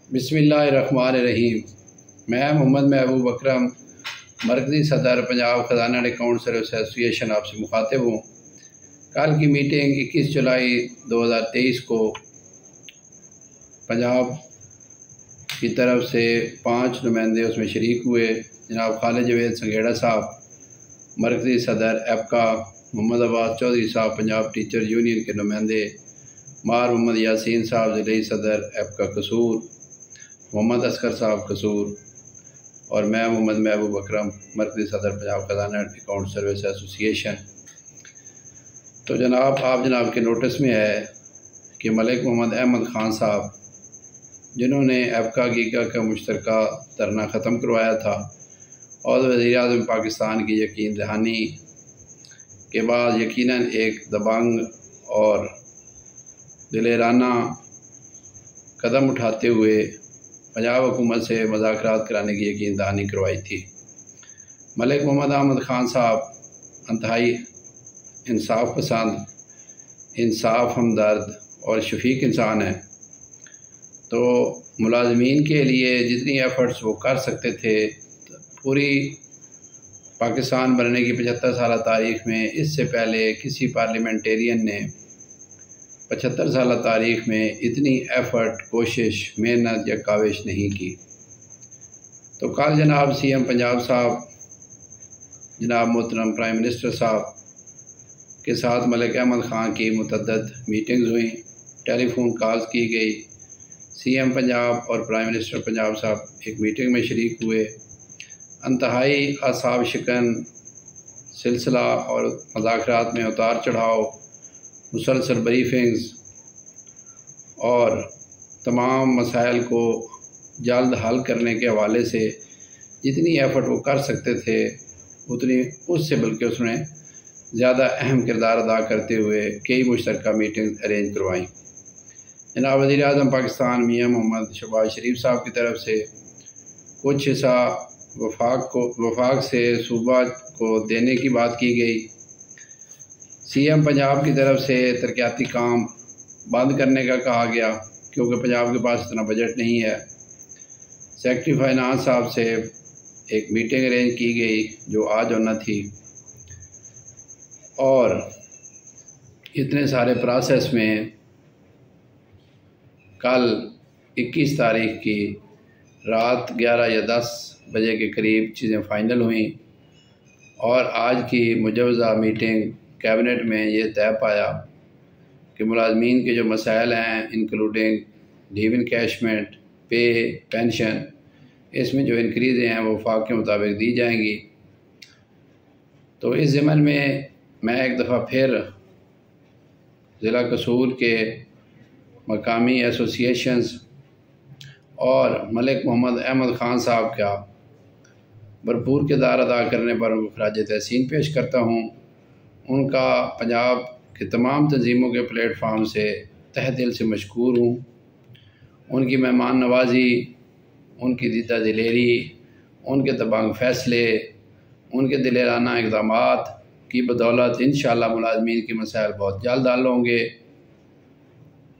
बिस्मिल्लाहिर्रहमानिर्रहीम। मैं मोहम्मद महबूब अकरम मरकज़ी सदर पंजाब ख़जाना एंड अकाउंट सर्विस एसोसिएशन आपसे मुखातिब हूँ। कल की मीटिंग 21 जुलाई 2023 को पंजाब की तरफ से 5 नुमाइंदे उसमें शरीक हुए। जनाब खालिद जवेद संगेड़ा साहब मरकज़ी सदर एपका, मोहम्मद अब्बास चौधरी साहब पंजाब टीचर यूनियन के नुमाइंदे, मार मोहम्मद यासीन साहब ज़िले सदर एपका कसूर, मोहम्मद असगर साहब कसूर और मैं मोहम्मद महबूब अकरम मरकज़ी सदर पंजाब ख़जाना एंड अकाउंट सर्विस एसोसिएशन। तो जनाब आप जनाब के नोटिस में है कि मलिक मोहम्मद अहमद ख़ान साहब, जिन्होंने एपका गीगा का मुश्तरका धरना ख़त्म करवाया था और वज़ीर-ए-आज़म पाकिस्तान की यकीन दहानी के बाद यकीनन एक दबंग और दिलेराना कदम उठाते हुए पंजाब हुकूमत से मुज़ाकरात कराने की यकीन दहानी करवाई थी। मलिक मोहम्मद अहमद ख़ान साहब इंतहाई इंसाफ पसंद, इंसाफ हमदर्द और शफीक इंसान है। तो मुलाजमीन के लिए जितनी एफ़र्ट्स वो कर सकते थे पूरी पाकिस्तान बनने की 75 साल तारीख़ में, इससे पहले किसी पार्लियामेंटेरियन ने 75 साल तारीख़ में इतनी एफ़र्ट, कोशिश, मेहनत या काविश नहीं की। तो कल जनाब सीएम पंजाब साहब, जनाब मोहतरम प्राइम मिनिस्टर साहब के साथ मलिक अहमद ख़ान की मुतअद्दिद मीटिंग्स हुई, टेलीफोन कॉल्स की गई। सीएम पंजाब और प्राइम मिनिस्टर पंजाब साहब एक मीटिंग में शरीक हुए। इंतहाई असाब शिकन सिलसिला और मुज़ाकरात में उतार चढ़ाव, मुसलसल ब्रीफिंग्स और तमाम मसाइल को जल्द हल करने के हवाले से जितनी एफ़र्ट वो कर सकते थे उतनी उससे बल्कि उसने ज़्यादा अहम किरदार अदा करते हुए कई मुश्तरका मीटिंग अरेंज करवाई। जनाब वज़ीर-ए-आज़म पाकिस्तान मियाँ मोहम्मद शहबाज शरीफ साहब की तरफ से कुछ हिस्सा वफाक से सूबा को देने की बात की गई। सीएम पंजाब की तरफ से तरक्याती काम बंद करने का कहा गया क्योंकि पंजाब के पास इतना बजट नहीं है। सेक्रेटरी फाइनेंस साहब से एक मीटिंग अरेंज की गई जो आज होना थी और इतने सारे प्रोसेस में कल 21 तारीख़ की रात 11 या 10 बजे के करीब चीज़ें फ़ाइनल हुई और आज की मुजवज़ा मीटिंग कैबिनेट में ये तय पाया कि मुलाजमीन के जो मसाइल हैं इंक्लूडिंग लीव इनकैशमेंट, पे, पेंशन, इसमें जो इंक्रीज़ें हैं वो वफाक के मुताबिक दी जाएंगी। तो इस ज़मन में मैं एक दफ़ा फिर ज़िला कसूर के मकामी एसोसिएशंस और मलिक मोहम्मद अहमद ख़ान साहब का भरपूर किरदार अदा करने पर उनको खराज तहसीन पेश करता हूँ। उनका पंजाब के तमाम तंजीमों के प्लेटफार्म से तहे दिल से मशकूर हूँ। उनकी मेहमान नवाजी, उनकी दीदा दिलेरी, उनके दबंग फ़ैसले, उनके दिलेराना इक़दामात की बदौलत इंशाअल्लाह मुलाजमीन के मसाइल बहुत जल्द हल होंगे।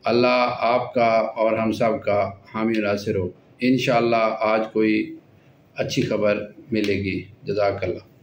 अल्लाह आपका और हम सब का हामी नासिर हो। इंशाअल्लाह आज कोई अच्छी खबर मिलेगी। जज़ाकल्लाह।